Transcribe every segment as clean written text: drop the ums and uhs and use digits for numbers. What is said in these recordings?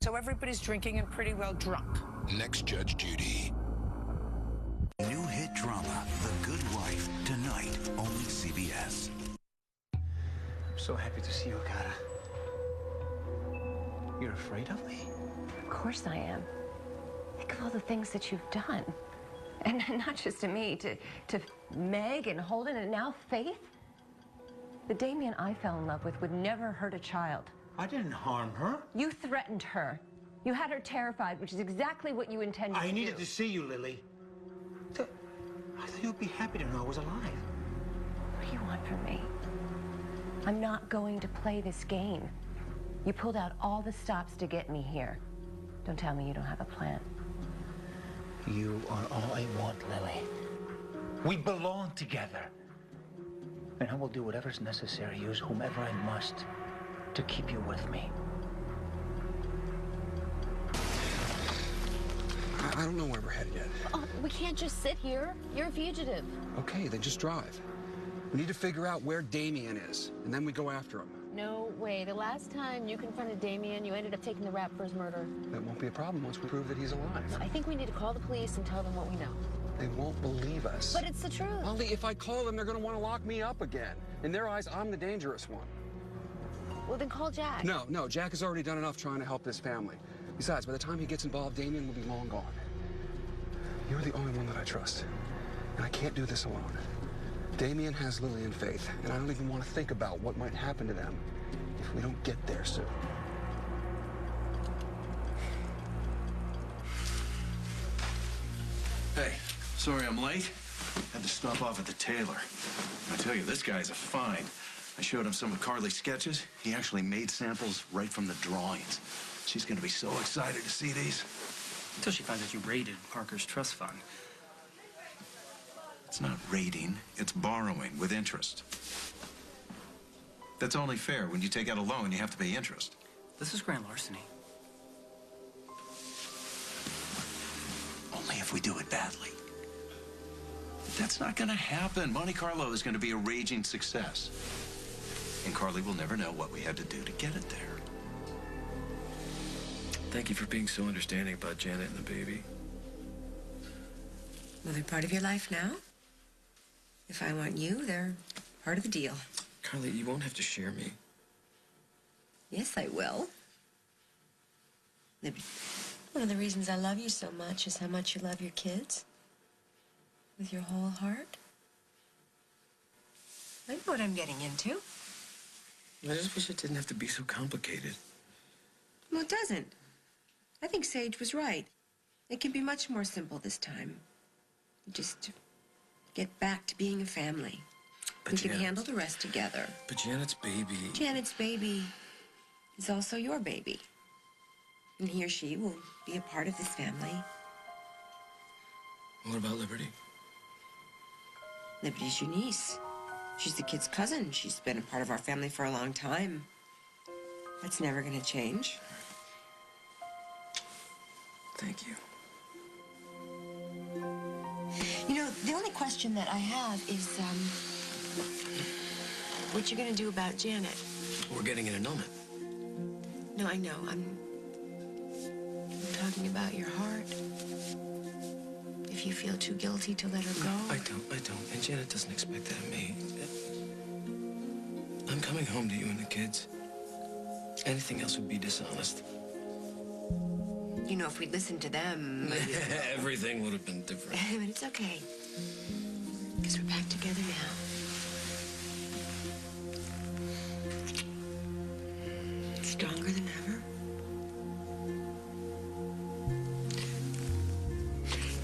So everybody's drinking and pretty well drunk. Next Judge Judy. New hit drama, The Good Wife, tonight, only CBS. I'm so happy to see you, Cara. You're afraid of me? Of course I am. Think of all the things that you've done. And not just to me, to Meg and Holden and now Faith. The Damien I fell in love with would never hurt a child. I didn't harm her. You threatened her. You had her terrified, which is exactly what you intended to do. I needed to see you, Lily. I thought you'd be happy to know I was alive. What do you want from me? I'm not going to play this game. You pulled out all the stops to get me here. Don't tell me you don't have a plan. You are all I want, Lily. We belong together. And I will do whatever's necessary, use whomever I must, to keep you with me. I don't know where we're headed yet. Oh, we can't just sit here. You're a fugitive. Okay, then just drive. We need to figure out where Damien is, and then we go after him. No way. The last time you confronted Damien, you ended up taking the rap for his murder. That won't be a problem once we prove that he's alive. I think we need to call the police and tell them what we know. They won't believe us. But it's the truth. Molly, if I call them, they're going to want to lock me up again. In their eyes, I'm the dangerous one. Well, then call Jack. No, Jack has already done enough trying to help this family. Besides, by the time he gets involved, Damien will be long gone. You're the only one that I trust, and I can't do this alone. Damien has Lily and Faith, and I don't even want to think about what might happen to them if we don't get there soon. Hey, sorry I'm late. Had to stop off at the tailor. I tell you, this guy's a find. I showed him some of Carly's sketches. He actually made samples right from the drawings. She's gonna be so excited to see these. Until she finds out you raided Parker's trust fund. It's not raiding, it's borrowing with interest. That's only fair. When you take out a loan, you have to pay interest. This is grand larceny. Only if we do it badly. That's not gonna happen. Monte Carlo is gonna be a raging success. And Carly will never know what we had to do to get it there. Thank you for being so understanding about Janet and the baby. Well, they're part of your life now. If I want you, they're part of the deal. Carly, you won't have to share me. Yes, I will. One of the reasons I love you so much is how much you love your kids. With your whole heart. I know what I'm getting into. I just wish it didn't have to be so complicated. Well, it doesn't. I think Sage was right. It can be much more simple this time. Just get back to being a family. We can handle the rest together. But Janet's baby... Janet's baby is also your baby. And he or she will be a part of this family. What about Liberty? Liberty's your niece. She's the kid's cousin. She's been a part of our family for a long time. That's never gonna change. Thank you. You know, the only question that I have is, what you gonna do about Janet? We're getting an annulment. No, I know. I'm talking about your heart. If you feel too guilty to let her go. I don't. And Janet doesn't expect that of me. I'm coming home to you and the kids. Anything else would be dishonest. You know, if we'd listened to them... Everything would have been different. But it's okay. Because we're back together now. Stronger than ever.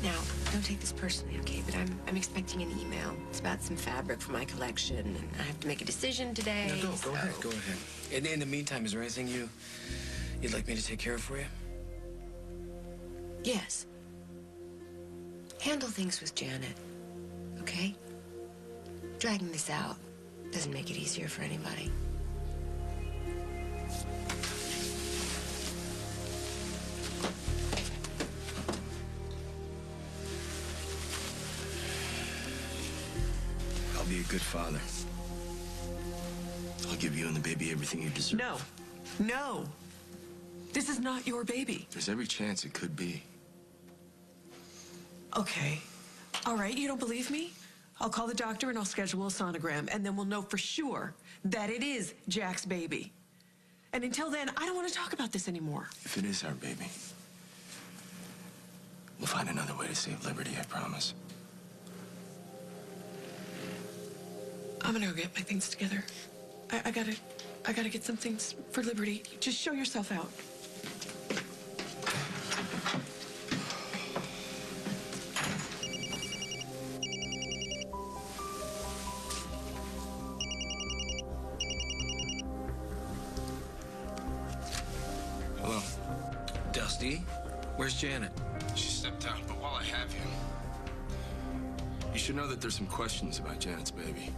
Now, don't take this personally, okay? But I'm expecting an email. It's about some fabric for my collection, and I have to make a decision today. No, go ahead. And in the meantime, is there anything you'd like me to take care of for you? Yes. Handle things with Janet, okay? Dragging this out doesn't make it easier for anybody. I'll be a good father. I'll give you and the baby everything you deserve. No. This is not your baby. There's every chance it could be. Okay. All right, you don't believe me? I'll call the doctor and I'll schedule a sonogram, and then we'll know for sure that it is Jack's baby. And until then, I don't want to talk about this anymore. If it is our baby, we'll find another way to save Liberty, I promise. I'm gonna go get my things together. I gotta get some things for Liberty. Just show yourself out. Hello. Dusty? Where's Janet? She stepped out, but while I have you, you should know that there's some questions about Janet's baby.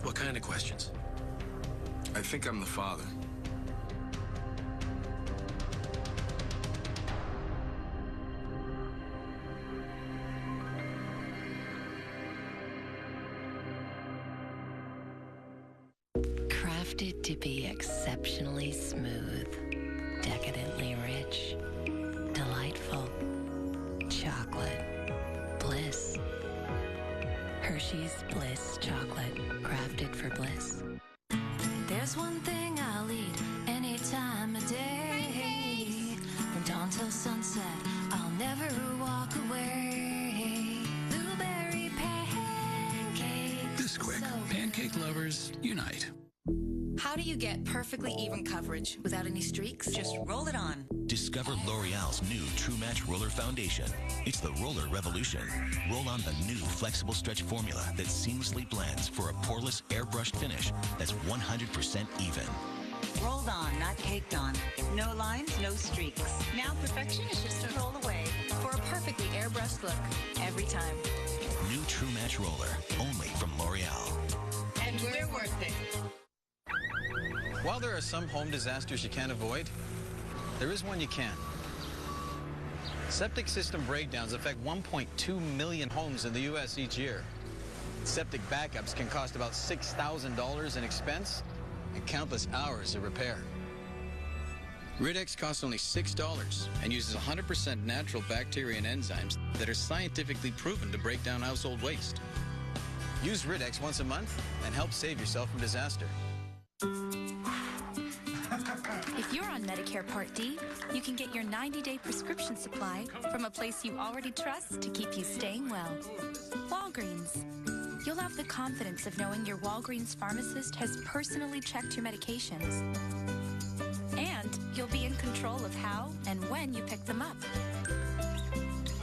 What kind of questions? I think I'm the father. Crafted to be exceptionally smooth, decadently rich, delightful, chocolate, bliss. Hershey's Bliss chocolate, crafted for bliss. There's one thing I'll eat any time of day. From dawn till sunset, I'll never walk away. Blueberry pancakes. This quick, pancake lovers unite. How do you get perfectly even coverage without any streaks? Just roll it on. Discover L'Oreal's new True Match Roller Foundation. It's the roller revolution. Roll on the new flexible stretch formula that seamlessly blends for a poreless airbrushed finish that's 100% even. Rolled on, not caked on. No lines, no streaks. Now perfection is just a roll away for a perfectly airbrushed look every time. New True Match Roller, only from L'Oreal. And we're worth it. While there are some home disasters you can't avoid, there is one you can. Septic system breakdowns affect 1.2 million homes in the U.S. each year. Septic backups can cost about $6,000 in expense and countless hours of repair. Rid-X costs only $6 and uses 100% natural bacteria and enzymes that are scientifically proven to break down household waste. Use Rid-X once a month and help save yourself from disaster. If you're on Medicare Part D, you can get your 90-day prescription supply from a place you already trust to keep you staying well. Walgreens. You'll have the confidence of knowing your Walgreens pharmacist has personally checked your medications. And you'll be in control of how and when you pick them up.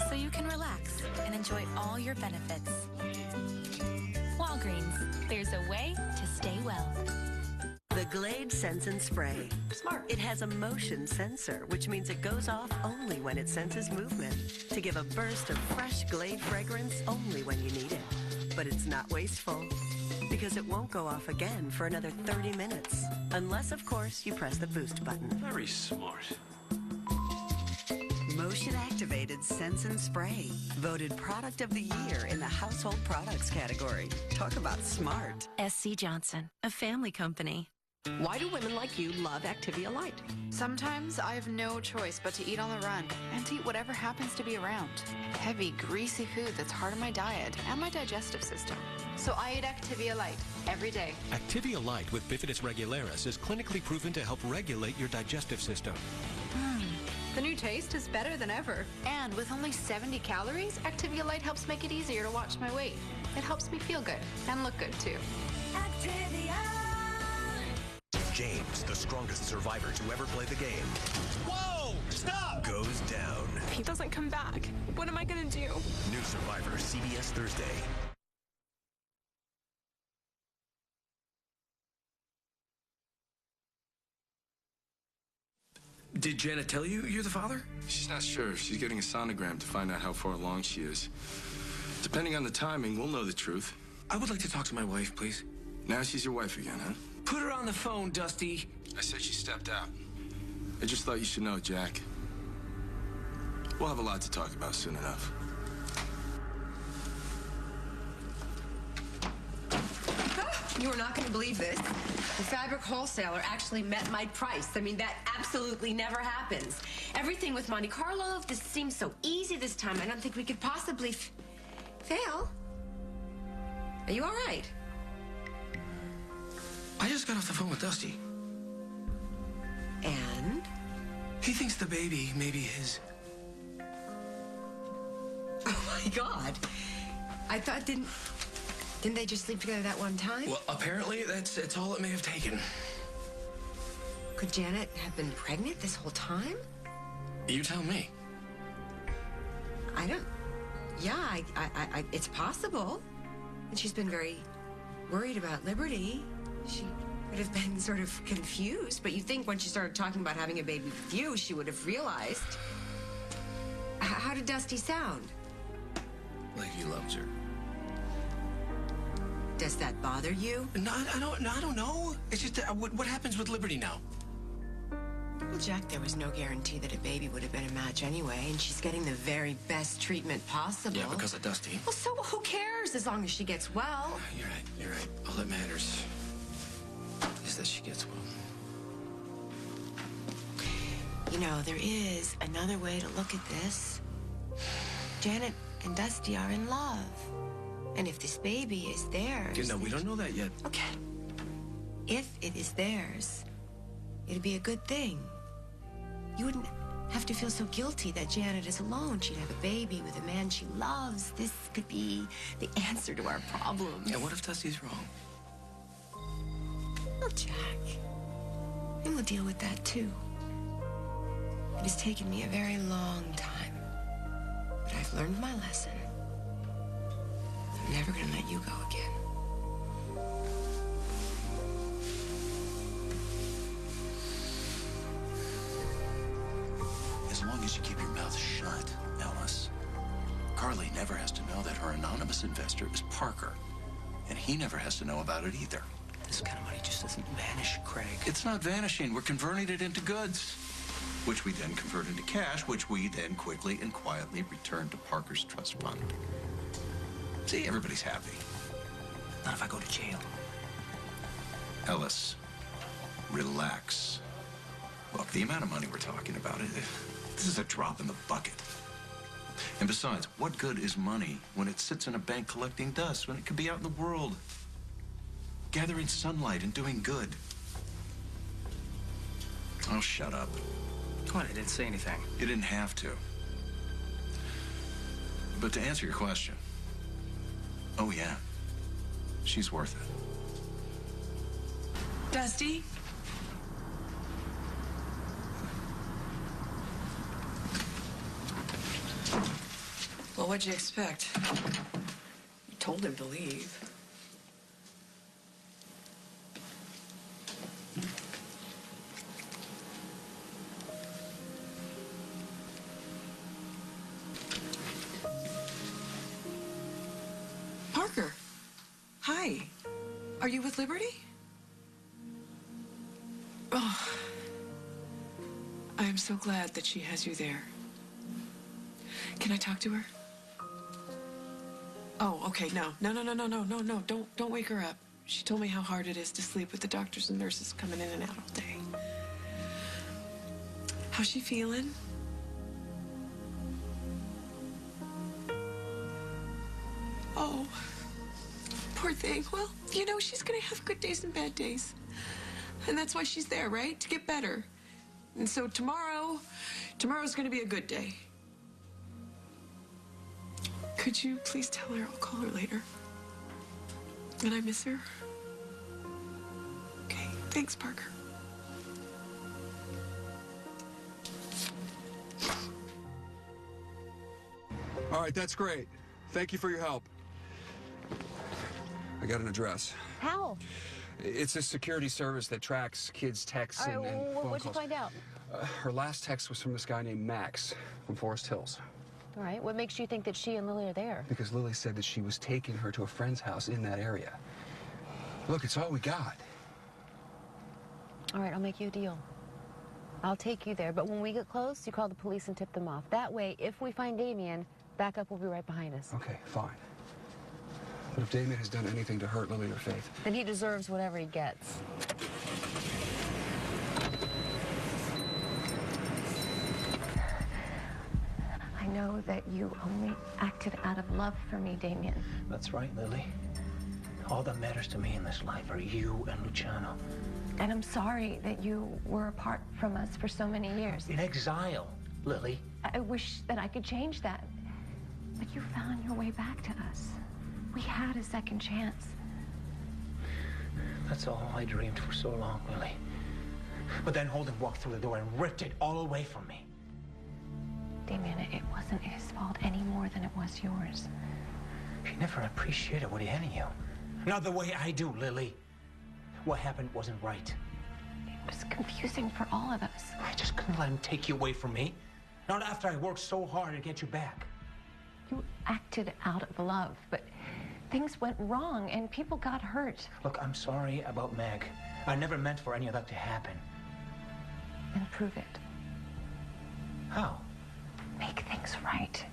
So you can relax and enjoy all your benefits. Walgreens. There's a way to stay well. The Glade Sense and Spray. Smart. It has a motion sensor, which means it goes off only when it senses movement, to give a burst of fresh Glade fragrance only when you need it. But it's not wasteful, because it won't go off again for another 30 minutes. Unless, of course, you press the boost button. Very smart. Motion-activated Sense and Spray. Voted Product of the Year in the Household Products category. Talk about smart. SC Johnson, a family company. Why do women like you love Activia Light? Sometimes I have no choice but to eat on the run and to eat whatever happens to be around. Heavy, greasy food that's hard on my diet and my digestive system. So I eat Activia Light every day. Activia Light with Bifidus regularis is clinically proven to help regulate your digestive system. The new taste is better than ever. And with only 70 calories, Activia Light helps make it easier to watch my weight. It helps me feel good and look good too. Activia. James, the strongest survivor to ever play the game. Whoa! Stop! Goes down. He doesn't come back. What am I gonna do? New Survivor, CBS Thursday. Did Janet tell you you're the father? She's not sure. She's getting a sonogram to find out how far along she is. Depending on the timing, we'll know the truth. I would like to talk to my wife, please. Now she's your wife again, huh? Put her on the phone, Dusty. I said she stepped out. I just thought you should know, Jack. We'll have a lot to talk about soon enough. You are not going to believe this. The fabric wholesaler actually met my price. I mean, that absolutely never happens. Everything with Monte Carlo, this seems so easy this time. I don't think we could possibly fail. Are you all right? I just got off the phone with Dusty. And? He thinks the baby may be his. Oh, my God. I thought, didn't they just sleep together that one time? Well, apparently it's all it may have taken. Could Janet have been pregnant this whole time? You tell me. I don't... Yeah, it's possible. And she's been very worried about Liberty. She would have been sort of confused, but you'd think when she started talking about having a baby with you, she would have realized. How did Dusty sound? Like he loves her. Does that bother you? No, I don't know. It's just what happens with Liberty now? Well, Jack, there was no guarantee that a baby would have been a match anyway, and she's getting the very best treatment possible. Yeah, because of Dusty. Well, so who cares as long as she gets well? You're right. All that matters is that she gets well. You know, there is another way to look at this. Janet and Dusty are in love. And if this baby is theirs... No, we don't know that yet. Okay. If it is theirs, it'd be a good thing. You wouldn't have to feel so guilty that Janet is alone. She'd have a baby with a man she loves. This could be the answer to our problems. And what if Dusty's wrong? Well, Jack, and we'll deal with that too. It has taken me a very long time, but I've learned my lesson. I'm never gonna let you go again. As long as you keep your mouth shut, Ellis, Carly never has to know that her anonymous investor is Parker, and he never has to know about it either. This kind of money just doesn't vanish, Craig. It's not vanishing. We're converting it into goods, which we then convert into cash, which we then quickly and quietly return to Parker's trust fund. See, everybody's happy. Not if I go to jail. Ellis, relax. Look, the amount of money we're talking about, this is a drop in the bucket. And besides, what good is money when it sits in a bank collecting dust, when it could be out in the world, gathering sunlight and doing good? Oh, shut up. What? I didn't say anything. You didn't have to. But to answer your question, oh, yeah, she's worth it. Dusty? Well, what'd you expect? You told him to leave. Parker. Hi. Are you with Liberty? Oh. I am so glad that she has you there. Can I talk to her? Oh, okay, no. No. Don't wake her up. She told me how hard it is to sleep with the doctors and nurses coming in and out all day. How's she feeling? Oh, poor thing. Well, you know, she's gonna have good days and bad days. And that's why she's there, right? To get better. And so tomorrow's gonna be a good day. Could you please tell her I'll call her later? And I miss her. Okay, thanks, Parker. All right, that's great. Thank you for your help. I got an address. How? It's a security service that tracks kids' texts and phone calls. What'd you find out? Her last text was from this guy named Max from Forest Hills. All right, what makes you think that she and Lily are there? Because Lily said that she was taking her to a friend's house in that area. Look, it's all we got. All right, I'll make you a deal. I'll take you there, but when we get close, you call the police and tip them off. That way, if we find Damien, backup will be right behind us. Okay, fine. But if Damien has done anything to hurt Lily or Faith, Then he deserves whatever he gets. I know that you only acted out of love for me, Damien. That's right, Lily. All that matters to me in this life are you and Luciano. And I'm sorry that you were apart from us for so many years. In exile, Lily. I wish that I could change that. But you found your way back to us. We had a second chance. That's all I dreamed for so long, Lily. But then Holden walked through the door and ripped it all away from me. Damien, it wasn't his fault any more than it was yours. He never appreciated what he had in you. Not the way I do, Lily. What happened wasn't right. It was confusing for all of us. I just couldn't let him take you away from me. Not after I worked so hard to get you back. You acted out of love, but things went wrong and people got hurt. Look, I'm sorry about Meg. I never meant for any of that to happen. Then prove it. How? Make things right.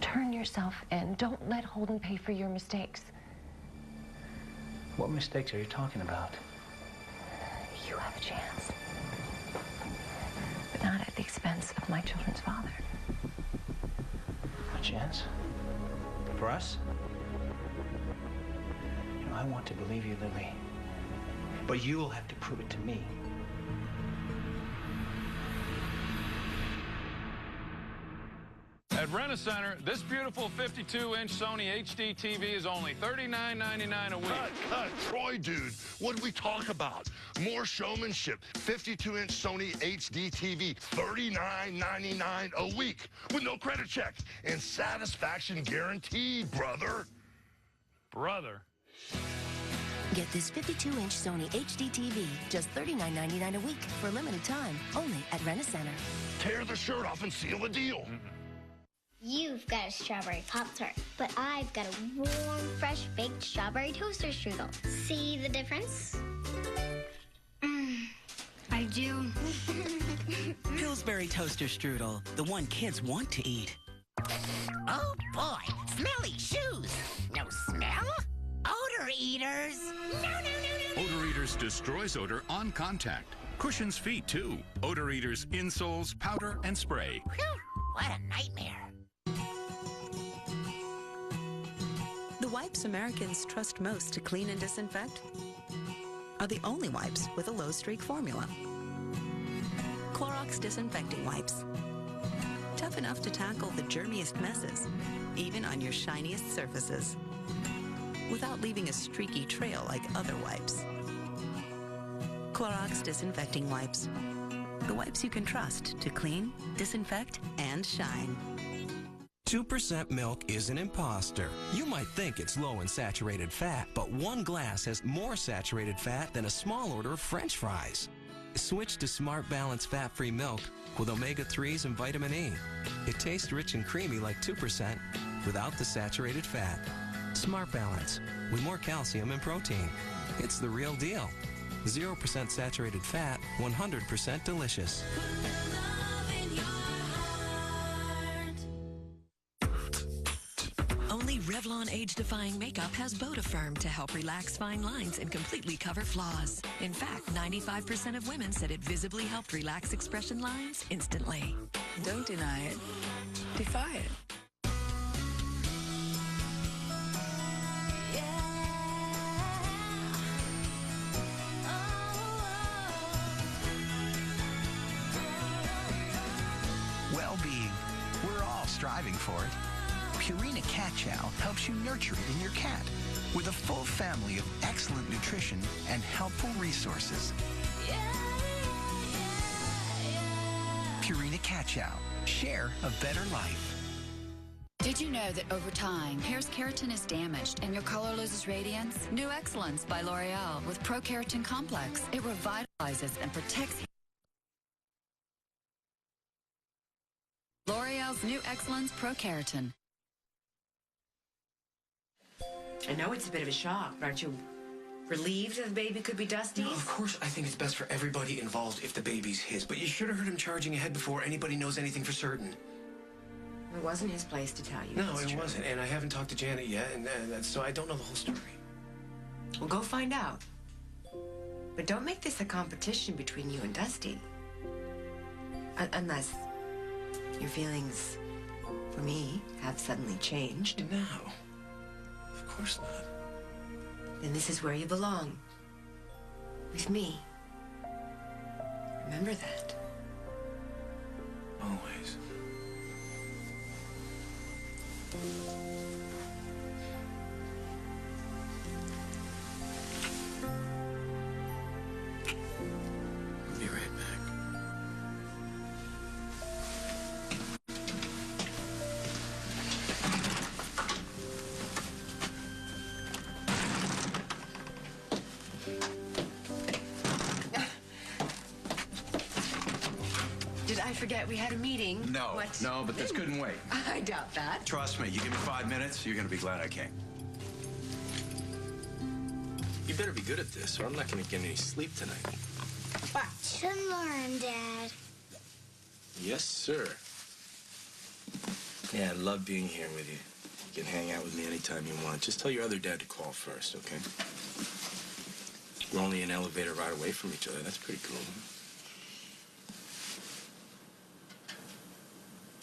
Turn yourself in. Don't let Holden pay for your mistakes. What mistakes are you talking about? You have a chance. But not at the expense of my children's father. A chance? For us? You know, I want to believe you, Lily. But you'll have to prove it to me. At Rent-A-Center, this beautiful 52-inch Sony HD TV is only $39.99 a week. Cut, Troy, dude. What did we talk about? More showmanship. 52-inch Sony HD TV, $39.99 a week with no credit checks and satisfaction guaranteed, brother. Brother. Get this 52-inch Sony HD TV, just $39.99 a week for a limited time, only at Rent-A-Center. Tear the shirt off and seal the deal. You've got a strawberry Pop-Tart, but I've got a warm, fresh, baked strawberry toaster strudel. See the difference? I do. Pillsbury Toaster Strudel, the one kids want to eat. Oh boy, smelly shoes. No smell? Odor eaters. No. Odor Eaters destroys odor on contact. Cushions feet, too. Odor Eaters insoles, powder, and spray. Whew, what a nightmare. The wipes Americans trust most to clean and disinfect are the only wipes with a low-streak formula. Clorox Disinfecting Wipes. Tough enough to tackle the germiest messes, even on your shiniest surfaces, without leaving a streaky trail like other wipes. Clorox Disinfecting Wipes. The wipes you can trust to clean, disinfect, and shine. 2% milk is an imposter. You might think it's low in saturated fat, but one glass has more saturated fat than a small order of French fries. Switch to Smart Balance fat-free milk with omega-3s and vitamin E. It tastes rich and creamy like 2% without the saturated fat. Smart Balance with more calcium and protein. It's the real deal. 0% saturated fat, 100% delicious. Only Revlon age-defying makeup has Vodafirm to help relax fine lines and completely cover flaws. In fact, 95% of women said it visibly helped relax expression lines instantly. Don't deny it. Defy it. Well-being. We're all striving for it. Purina Cat Chow helps you nurture it in your cat with a full family of excellent nutrition and helpful resources. Purina Cat Chow. Share a better life. Did you know that over time, hair's keratin is damaged and your color loses radiance? New Excellence by L'Oreal with Pro Keratin Complex. It revitalizes and protects hair. L'Oreal's New Excellence Pro Keratin. I know it's a bit of a shock, but aren't you relieved that the baby could be Dusty's? No, of course I think it's best for everybody involved if the baby's his, but you should have heard him charging ahead before anybody knows anything for certain. It wasn't his place to tell you. No, That's it true. wasn't. And I haven't talked to Janet yet, and so I don't know the whole story. Well, go find out. But don't make this a competition between you and Dusty. Unless your feelings for me have suddenly changed. No. Of course not. Then this is where you belong. With me. Remember that. Always. I'll be right back. Did I forget we had a meeting? No, What? no, but this couldn't wait. I doubt that. Trust me, you give me 5 minutes, you're gonna be glad I came. You better be good at this, or I'm not gonna get any sleep tonight. To learn, Dad. Yes, sir. Yeah, I love being here with you. You can hang out with me anytime you want. Just tell your other dad to call first, okay? We're only an elevator ride away from each other. That's pretty cool.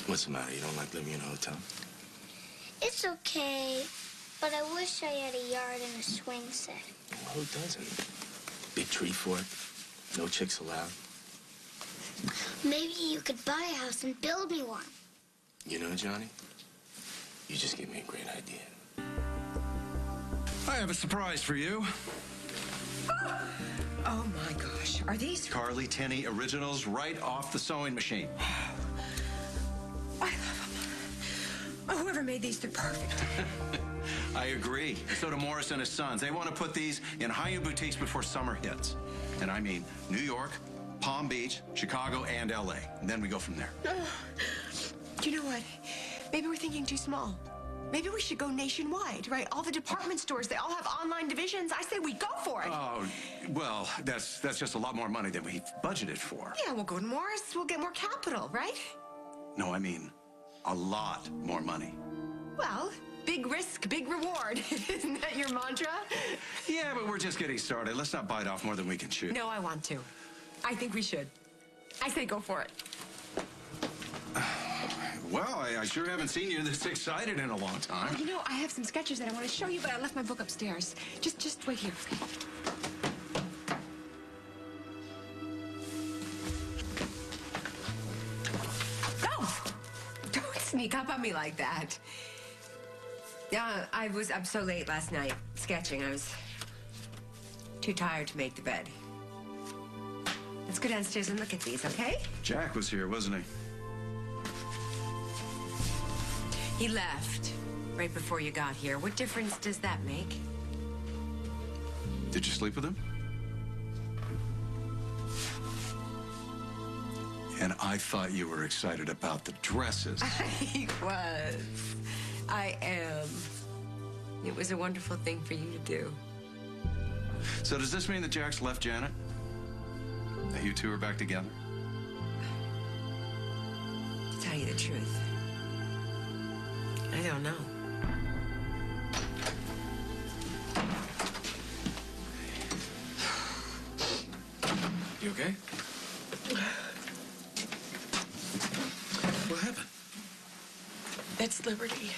What's the matter? You don't like living in a hotel? It's okay, but I wish I had a yard and a swing set. Well, who doesn't? Big tree fort. No chicks allowed. Maybe you could buy a house and build me one. You know, Johnny, you just gave me a great idea. I have a surprise for you. Oh my gosh. Are these? Carly Tenney originals right off the sewing machine. I love them. Oh, whoever made these, they're perfect. I agree. So do Morris and his sons. They want to put these in high-end boutiques before summer hits. And I mean New York, Palm Beach, Chicago, and LA. And then we go from there. You know what? Maybe we're thinking too small. Maybe we should go nationwide, right? All the department stores, they all have online divisions. I say we go for it. Oh, well, that's just a lot more money than we budgeted for. Yeah, we'll go to Morris. We'll get more capital, right? No, I mean a lot more money. Well, big risk, big reward. Isn't that your mantra? Yeah, but we're just getting started. Let's not bite off more than we can chew. No, I want to. I think we should. I say go for it. Well, I sure haven't seen you this excited in a long time. You know, I have some sketches that I want to show you, but I left my book upstairs. Just wait here. Go! Don't sneak up on me like that. I was up so late last night sketching. I was too tired to make the bed. Let's go downstairs and look at these, okay? Jack was here, wasn't he? He left right before you got here. What difference does that make? Did you sleep with him? And I thought you were excited about the dresses. I was. I am. It was a wonderful thing for you to do. So does this mean that Jack's left Janet? That you two are back together? To tell you the truth, I don't know. You okay? What happened? That's Liberty.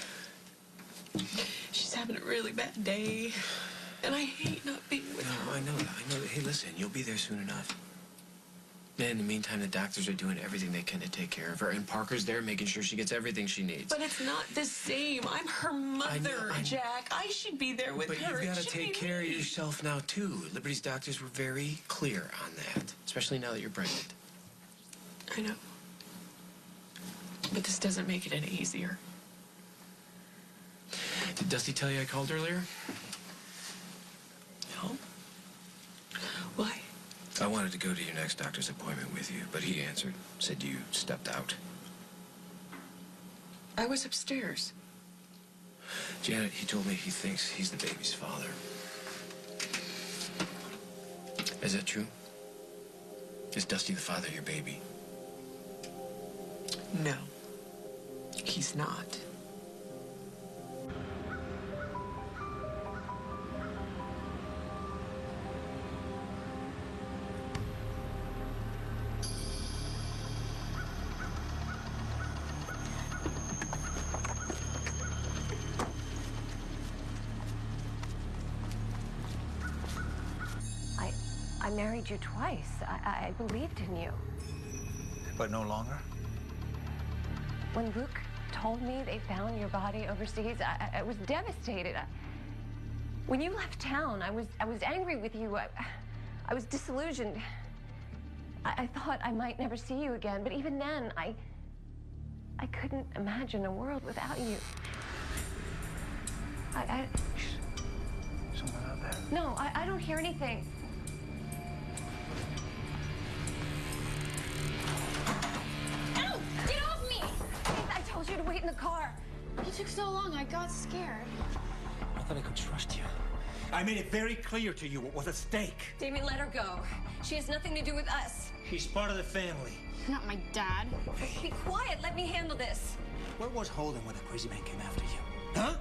She's having a really bad day. And I hate not being with her. No, I know that. I know that. Hey, listen, you'll be there soon enough. And in the meantime, the doctors are doing everything they can to take care of her. And Parker's there making sure she gets everything she needs. But it's not the same. I'm her mother, Jack. I should be there with But her. you've got It to should take be care of me. yourself now, too. Liberty's doctors were very clear on that, especially now that you're pregnant. I know. But this doesn't make it any easier. Did Dusty tell you I called earlier? No. Why? I wanted to go to your next doctor's appointment with you, but he answered. Said you stepped out. I was upstairs. Janet, he told me he thinks he's the baby's father. Is that true? Is Dusty the father of your baby? No. He's not. I married you twice. I believed in you. But no longer? When Luke told me they found your body overseas, I was devastated. When you left town, I was angry with you. I was disillusioned. I thought I might never see you again, but even then, I couldn't imagine a world without you. Someone out there. No, I don't hear anything. Ow! Get off me! I told you to wait in the car. You took so long, I got scared. I thought I could trust you. I made it very clear to you what was at stake. Damien, let her go. She has nothing to do with us. She's part of the family. Not my dad. Be quiet. Let me handle this. Where was Holden when the crazy man came after you? Huh?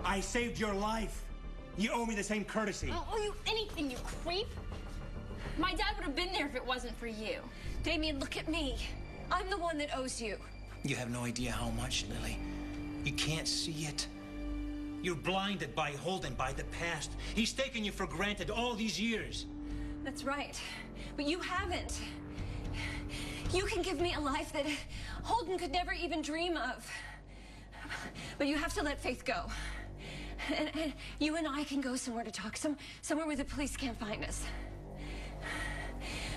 I saved your life. You owe me the same courtesy. I don't owe you anything, you creep. My dad would have been there if it wasn't for you. Damien, look at me. I'm the one that owes you. You have no idea how much, Lily. You can't see it. You're blinded by Holden, by the past. He's taken you for granted all these years. That's right. But you haven't. You can give me a life that Holden could never even dream of. But you have to let Faith go. And you and I can go somewhere to talk, somewhere where the police can't find us.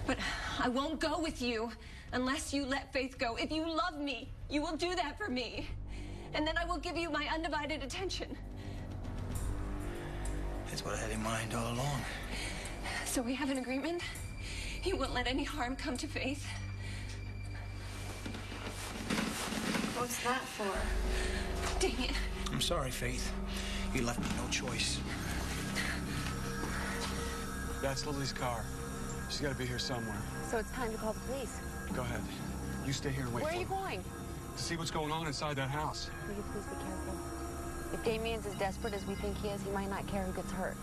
But I won't go with you unless you let Faith go. If you love me, you will do that for me. And then I will give you my undivided attention. That's what I had in mind all along. So we have an agreement? You won't let any harm come to Faith? What's that for? Damien. I'm sorry, Faith. You left me no choice. That's Lily's car. She's got to be here somewhere. So it's time to call the police. Go ahead. You stay here and wait Where for are you them. going? To see what's going on inside that house. Will you please be careful? If Damien's as desperate as we think he is, he might not care who gets hurt.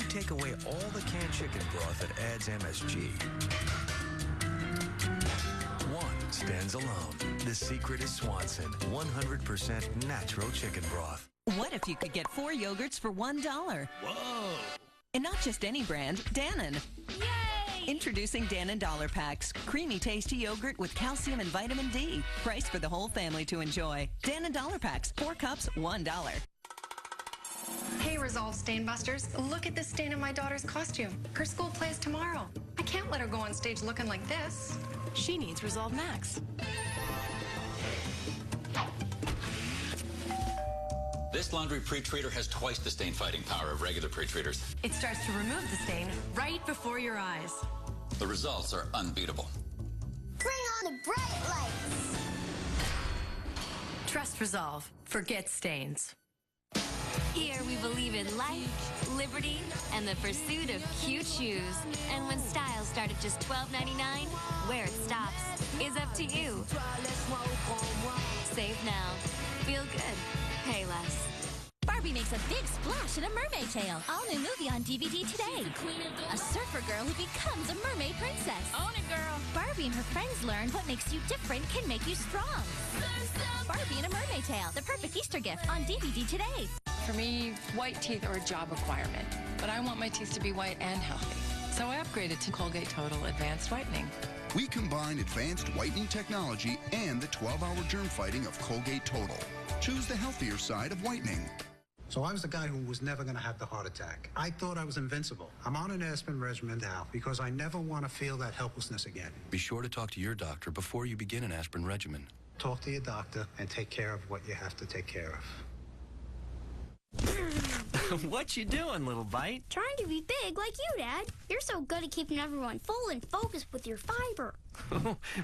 Take away all the canned chicken broth that adds MSG. One stands alone. The secret is Swanson, 100% natural chicken broth. What if you could get 4 yogurts for $1? Whoa! And not just any brand, Dannon. Yay! Introducing Dannon Dollar Packs. Creamy, tasty yogurt with calcium and vitamin D. Priced for the whole family to enjoy. Dannon Dollar Packs. 4 cups, $1. Hey, Resolve Stain Busters. Look at this stain in my daughter's costume. Her school plays tomorrow. I can't let her go on stage looking like this. She needs Resolve Max. This laundry pre-treater has twice the stain-fighting power of regular pre-treaters. It starts to remove the stain right before your eyes. The results are unbeatable. Bring on the bright lights. Trust Resolve. Forget stains. Here we believe in life, liberty, and the pursuit of cute shoes. And when styles start at just $12.99, where it stops is up to you. Save now. Feel good. Pay less. Barbie makes a big splash in A Mermaid Tale. All new movie on DVD today. A surfer girl who becomes a mermaid princess. Own it, girl. Barbie and her friends learn what makes you different can make you strong. Barbie and A Mermaid Tale, the perfect Easter gift on DVD today. For me, white teeth are a job requirement, but I want my teeth to be white and healthy. So I upgraded to Colgate Total Advanced Whitening. We combine advanced whitening technology and the 12-hour germ fighting of Colgate Total. Choose the healthier side of whitening. So I was the guy who was never going to have the heart attack. I thought I was invincible. I'm on an aspirin regimen now because I never want to feel that helplessness again. Be sure to talk to your doctor before you begin an aspirin regimen. Talk to your doctor and take care of what you have to take care of. What you doing, little bite? Trying to be big like you, Dad. You're so good at keeping everyone full and focused with your fiber.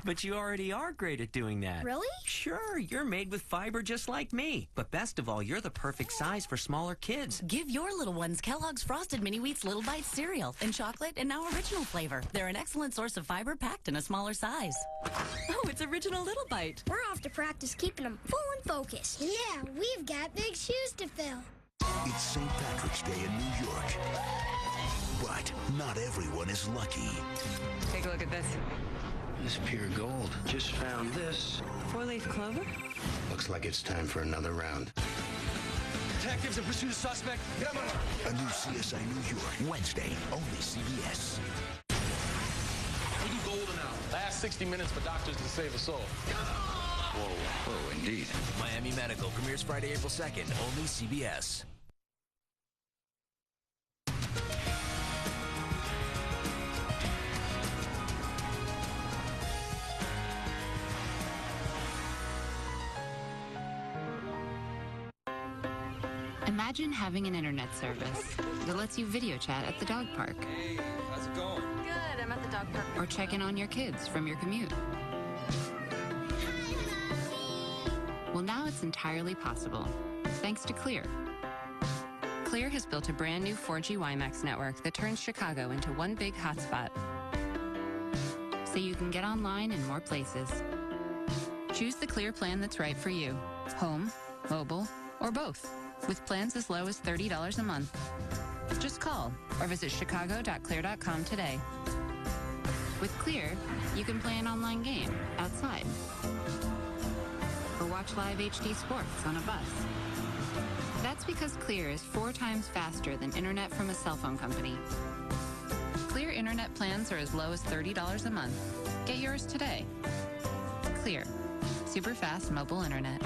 But you already are great at doing that. Really? Sure, you're made with fiber just like me. But best of all, you're the perfect size for smaller kids. Give your little ones Kellogg's Frosted Mini Wheats Little Bites cereal in chocolate and now original flavor. They're an excellent source of fiber packed in a smaller size. Oh, it's original Little Bite. We're off to practice keeping them full and focused. Yeah, we've got big shoes to fill. It's St. Patrick's Day in New York. But not everyone is lucky. Take a look at this. This pure gold. Just found this. 4-leaf clover? Looks like it's time for another round. Detectives in pursuit of suspect. Get him on. A new CSI New York, Wednesday, only CBS. We do golden hour. Last 60 minutes for doctors to save a soul. Whoa, indeed. Miami Medical premieres Friday, April 2nd, only CBS. Imagine having an internet service that lets you video chat at the dog park. Hey, how's it going? Good, I'm at the dog park. Or check in on your kids from your commute. Well, now it's entirely possible, thanks to Clear. Clear has built a brand new 4G WiMAX network that turns Chicago into one big hotspot, so you can get online in more places. Choose the Clear plan that's right for you, home, mobile, or both, with plans as low as $30 a month. Just call or visit chicago.clear.com today. With Clear, you can play an online game outside, or watch live HD sports on a bus. That's because Clear is 4 times faster than internet from a cell phone company. Clear internet plans are as low as $30 a month. Get yours today. Clear. Super fast mobile internet.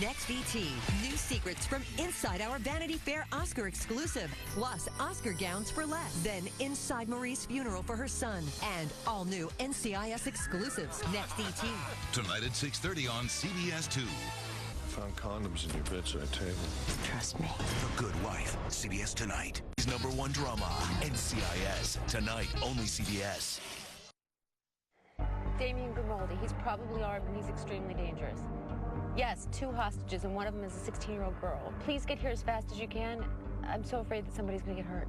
Next ET, new secrets from inside our Vanity Fair Oscar exclusive, plus Oscar gowns for less. Then inside Marie's funeral for her son, and all new NCIS exclusives. Next ET. Tonight at 6:30 on CBS 2. Found condoms in your bedside table. Trust me. The Good Wife, CBS Tonight. His #1 drama, NCIS. Tonight, only CBS. Damien Grimaldi, he's probably armed and he's extremely dangerous. Yes, 2 hostages, and one of them is a 16-year-old girl. Please get here as fast as you can. I'm so afraid that somebody's gonna get hurt.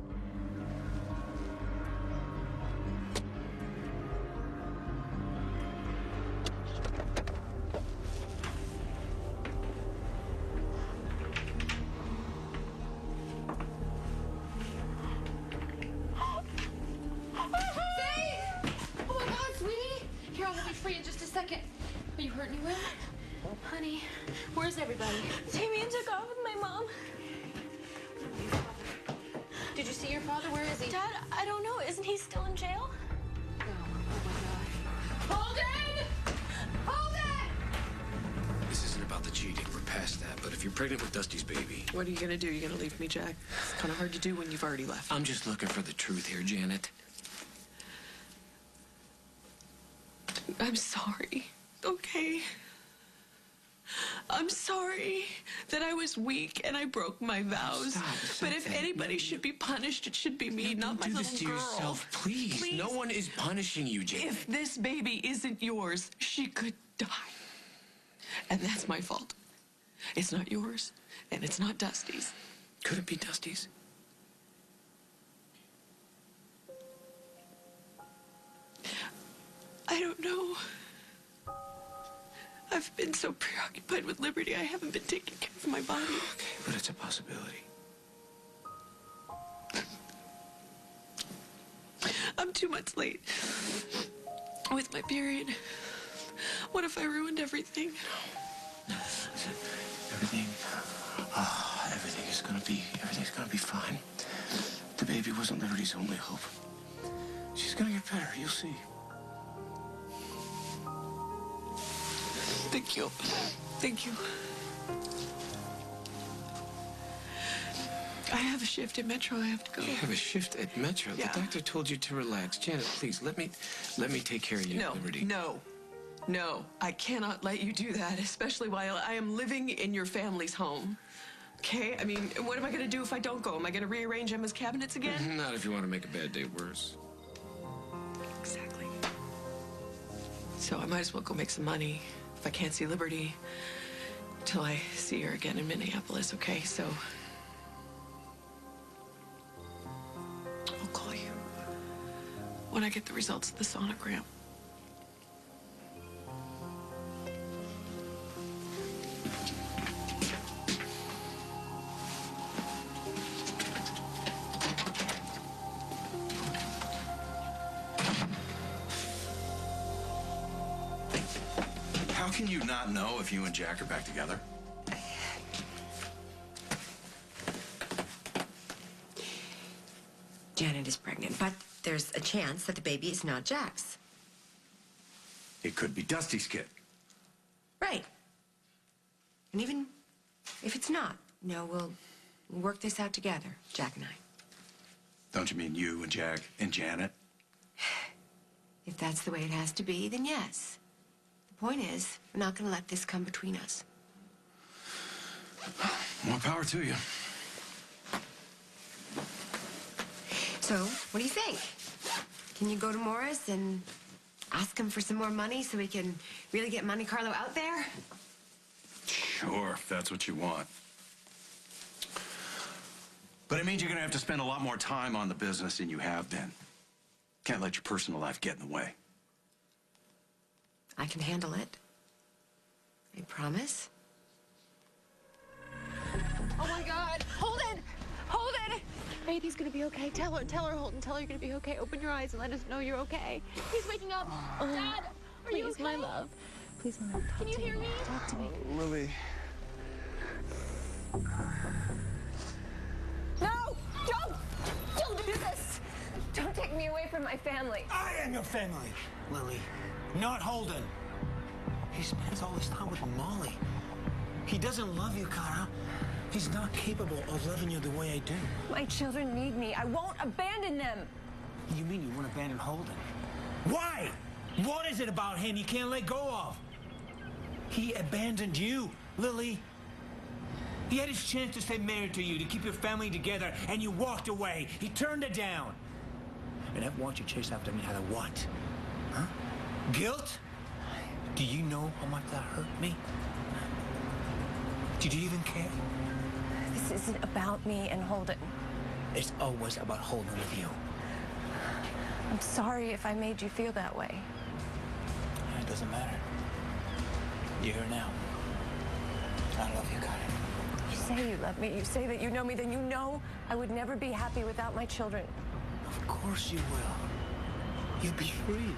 Oh my God, sweetie! Here, I'll be free in just a second. Are you hurt anywhere? Honey, where's everybody? Damien took off with my mom. Did you see your father? Where is he? Dad, I don't know. Isn't he still in jail? Oh my God. Holden! Holden! This isn't about the cheating. We're past that. But if you're pregnant with Dusty's baby... What are you gonna do? You gonna leave me, Jack? It's kind of hard to do when you've already left. I'm just looking for the truth here, Janet. I'm sorry, okay? I'm sorry that I was weak and I broke my vows. Stop. But if anybody should be punished, it should be me, not my do little this to girl. yourself, please. No one is punishing you, Janet. If this baby isn't yours, she could die. And that's my fault. It's not yours, and it's not Dusty's. Could it be Dusty's? I don't know. I've been so preoccupied with Liberty, I haven't been taking care of my body. Okay, but it's a possibility. I'm 2 months late with my period. What if I ruined everything? Everything's gonna be fine. The baby wasn't Liberty's only hope. She's gonna get better, you'll see. Thank you. Thank you. I have a shift at Metro. I have to go. You have a shift at Metro? Yeah. The doctor told you to relax. Janet, please, let me take care of you, Liberty. No, I cannot let you do that, especially while I am living in your family's home. Okay? I mean, what am I going to do if I don't go? Am I going to rearrange Emma's cabinets again? Not if you want to make a bad day worse. Exactly. So I might as well go make some money if I can't see Liberty till I see her again in Minneapolis, okay? So I'll call you when I get the results of the sonogram. How can you not know if you and Jack are back together? Janet is pregnant, but there's a chance that the baby is not Jack's. It could be Dusty's kid. Right. And even if it's not, we'll work this out together, Jack and I. Don't you mean you and Jack and Janet? If that's the way it has to be, then yes. The point is, we're not going to let this come between us. More power to you. So, what do you think? Can you go to Morris and ask him for some more money so we can really get Monte Carlo out there? Sure, if that's what you want. But it means you're going to have to spend a lot more time on the business than you have been. Can't let your personal life get in the way. I can handle it. I promise. Oh my God! Holden! Holden! Baby's gonna be okay. Tell her, Holden. Tell her you're gonna be okay. Open your eyes and let us know you're okay. He's waking up. Dad, are you okay? Please, my love. Please, my love. Can you hear me? Talk to me. Lily. No! Don't do this! Don't take me away from my family. I am your family, Lily, not Holden. He spends all his time with Molly. He doesn't love you, Kara. He's not capable of loving you the way I do. My children need me. I won't abandon them. You mean you won't abandon Holden? Why? What is it about him you can't let go of? He abandoned you, Lily. He had his chance to stay married to you, to keep your family together, and you walked away. He turned it down. And I want you to chase after me out of what? Huh? Guilt? Do you know how much that hurt me? Did you even care? This isn't about me and Holden. It's always about Holden with you. I'm sorry if I made you feel that way. It doesn't matter. You're here now. I love you, Karen. You say you love me. You say that you know me. Then you know I would never be happy without my children. Of course you will. You'll be free.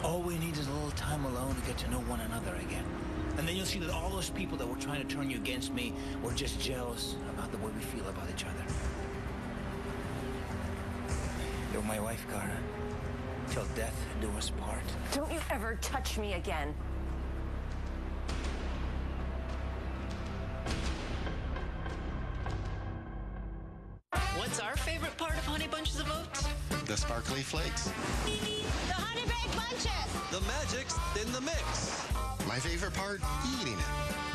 All we need is a little time alone to get to know one another again. And then you'll see that all those people that were trying to turn you against me were just jealous about the way we feel about each other. You're my wife, Kara. Till death do us part. Don't you ever touch me again. What's our favorite part of Honey Bunches of Oats? The sparkly flakes. The Honey Baked Bunches! The magic's in the mix. My favorite part, eating it.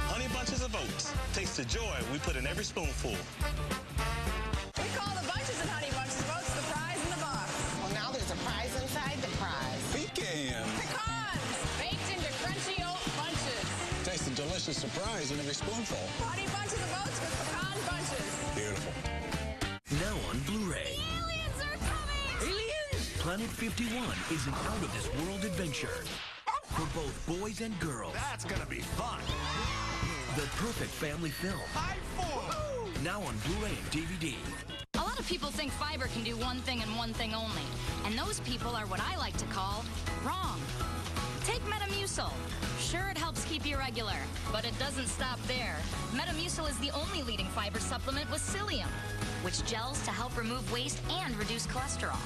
Honey Bunches of Oats. Taste the joy we put in every spoonful. We call the bunches in Honey Bunches of Oats the prize in the box. Well, now there's a prize inside the prize. Pecan. Pecans! Baked into crunchy oat bunches. Taste the delicious surprise in every spoonful. Honey Bunches of Oats with pecan bunches. Beautiful. Now on Blu-ray. Aliens are coming! Aliens? Planet 51 is an out-of-this-world adventure. For both boys and girls. That's gonna be fun. The perfect family film. Now on Blu-ray and DVD. A lot of people think fiber can do one thing and one thing only. And those people are what I like to call wrong. Take Metamucil. Sure, it helps keep you regular, but it doesn't stop there. Metamucil is the only leading fiber supplement with psyllium, which gels to help remove waste and reduce cholesterol.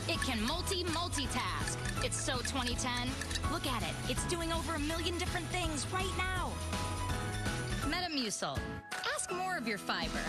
It can multitask. It's so 2010. Look at it. It's doing over 1 million different things right now. Metamucil. Ask more of your fiber.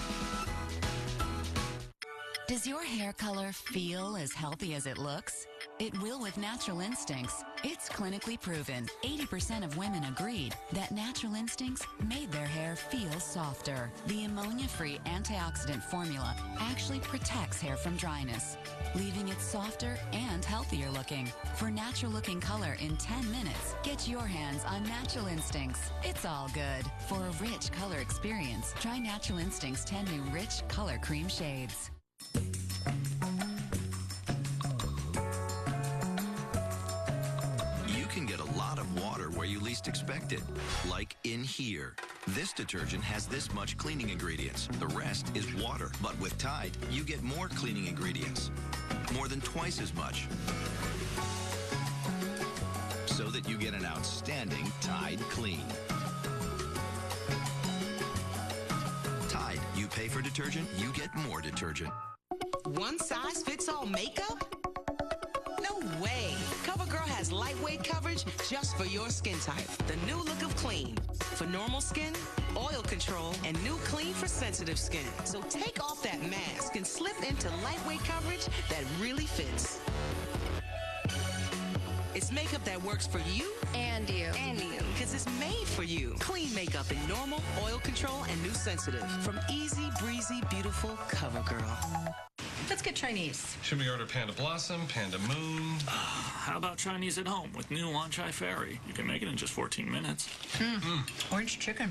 Does your hair color feel as healthy as it looks? It will with Natural Instincts. It's clinically proven. 80% of women agreed that Natural Instincts made their hair feel softer. The ammonia-free antioxidant formula actually protects hair from dryness, leaving it softer and healthier looking. For natural-looking color in 10 minutes, get your hands on Natural Instincts. It's all good. For a rich color experience, try Natural Instincts 10 new rich color cream shades. You can get a lot of water where you least expect it, like in here. This detergent has this much cleaning ingredients. The rest is water. But with Tide, you get more cleaning ingredients. More than twice as much. So that you get an outstanding Tide Clean. Tide, you pay for detergent, you get more detergent. One size fits all makeup? No way. CoverGirl has lightweight coverage just for your skin type. The new look of clean for normal skin, oil control, and new clean for sensitive skin. So take off that mask and slip into lightweight coverage that really fits. It's makeup that works for you and you. Because it's made for you. Clean makeup in normal, oil control, and new sensitive. From easy, breezy, beautiful CoverGirl. Let's get Chinese. Should we order Panda Blossom, Panda Moon? How about Chinese at home with new Wanchai Ferry? You can make it in just 14 minutes. Orange chicken.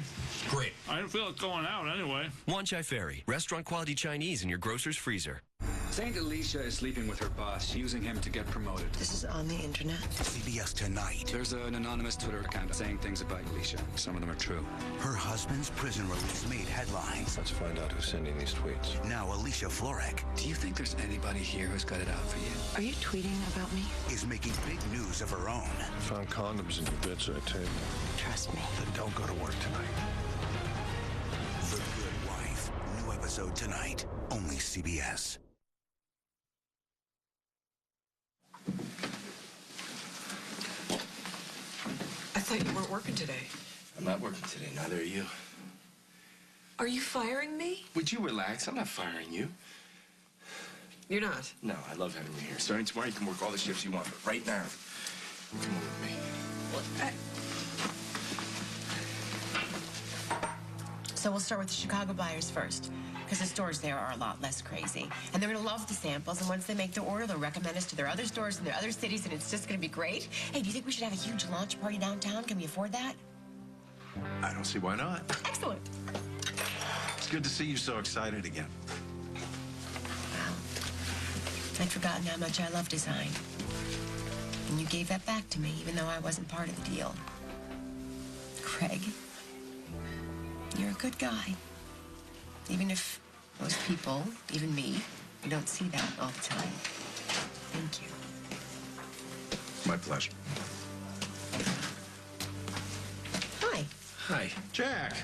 Great. I didn't feel like going out anyway. Wanchai Ferry, restaurant quality Chinese in your grocer's freezer. Saint Alicia is sleeping with her boss, using him to get promoted. This is on the internet. CBS Tonight. There's an anonymous Twitter account saying things about Alicia. Some of them are true. Her husband's prison release made headlines. Let's find out who's sending these tweets. Now Alicia Florek. Do you think there's anybody here who's got it out for you? Are you tweeting about me? Is making big news of her own. Found condoms in your bedside table. Trust me. Then don't go to work tonight. The Good Wife. New episode tonight. Only CBS. I thought you weren't working today. I'm not working today, neither are you. Are you firing me? Would you relax? I'm not firing you. You're not? No, I love having you here. Starting tomorrow, you can work all the shifts you want, but right now, come on with me. So we'll start with the Chicago buyers first, because the stores there are a lot less crazy. And they're gonna love the samples, and once they make their order, they'll recommend us to their other stores in their other cities, and it's just gonna be great. Hey, do you think we should have a huge launch party downtown? Can we afford that? I don't see why not. Excellent. It's good to see you so excited again. Well, I'd forgotten how much I love design. And you gave that back to me, even though I wasn't part of the deal. Craig, you're a good guy. Even if most people, even me, you don't see that all the time. Thank you. My pleasure. Hi. Hi. Jack.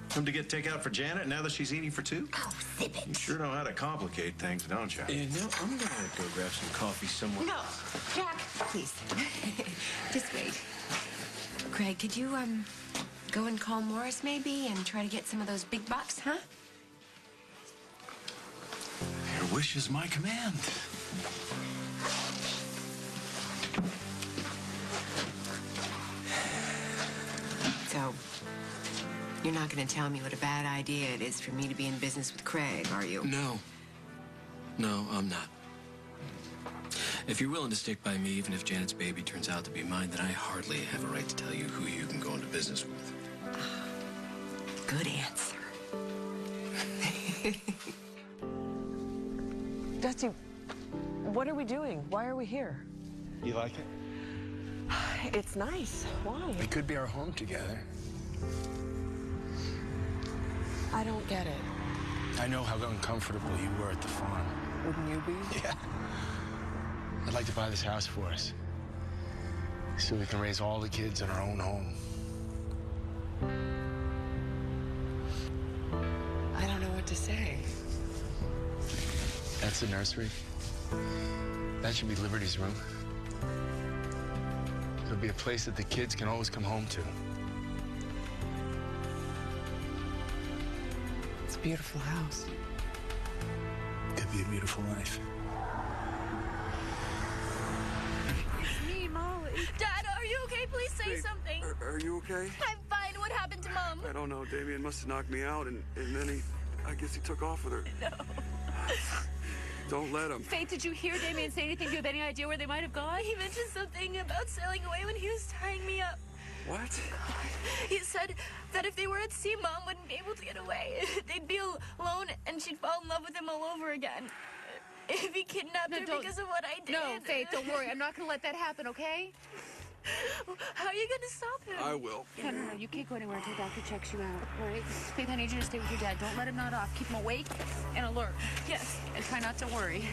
Come to get takeout for Janet now that she's eating for two? Oh, zip it. You sure know how to complicate things, don't you? You know, I'm gonna go grab some coffee somewhere. No, Jack, please. Just wait. Craig, could you, go and call Morris maybe and try to get some of those big bucks, huh? Your wish is my command. So, you're not going to tell me what a bad idea it is for me to be in business with Craig, are you? No. No, I'm not. If you're willing to stick by me, even if Janet's baby turns out to be mine, then I hardly have a right to tell you who you can go into business with. Good answer. Dusty, what are we doing? Why are we here? You like it? It's nice. Why? It could be our home together. I don't get it. I know how uncomfortable you were at the farm. Wouldn't you be? Yeah. I'd like to buy this house for us, so we can raise all the kids in our own home. I don't know what to say. That's the nursery. That should be Liberty's room. It'll be a place that the kids can always come home to. It's a beautiful house. Good to be a beautiful life. It's me, Molly. Dad, are you okay? Please say something. Are you okay? I'm fine. What happened to Mom? I don't know. Damien must have knocked me out, and then I guess he took off with her. No. Don't let him. Faith, did you hear Damien say anything? Do you have any idea where they might have gone? He mentioned something about sailing away when he was tying me up. What? He said that if they were at sea, Mom wouldn't be able to get away. They'd be alone, and she'd fall in love with him all over again. If he kidnapped her because of what I did. No, Faith, don't worry. I'm not going to let that happen, okay? How are you going to stop him? I will. No, you can't go anywhere until Doctor checks you out, all right? Faith, I need you to stay with your dad. Don't let him nod off. Keep him awake and alert. Yes. And try not to worry.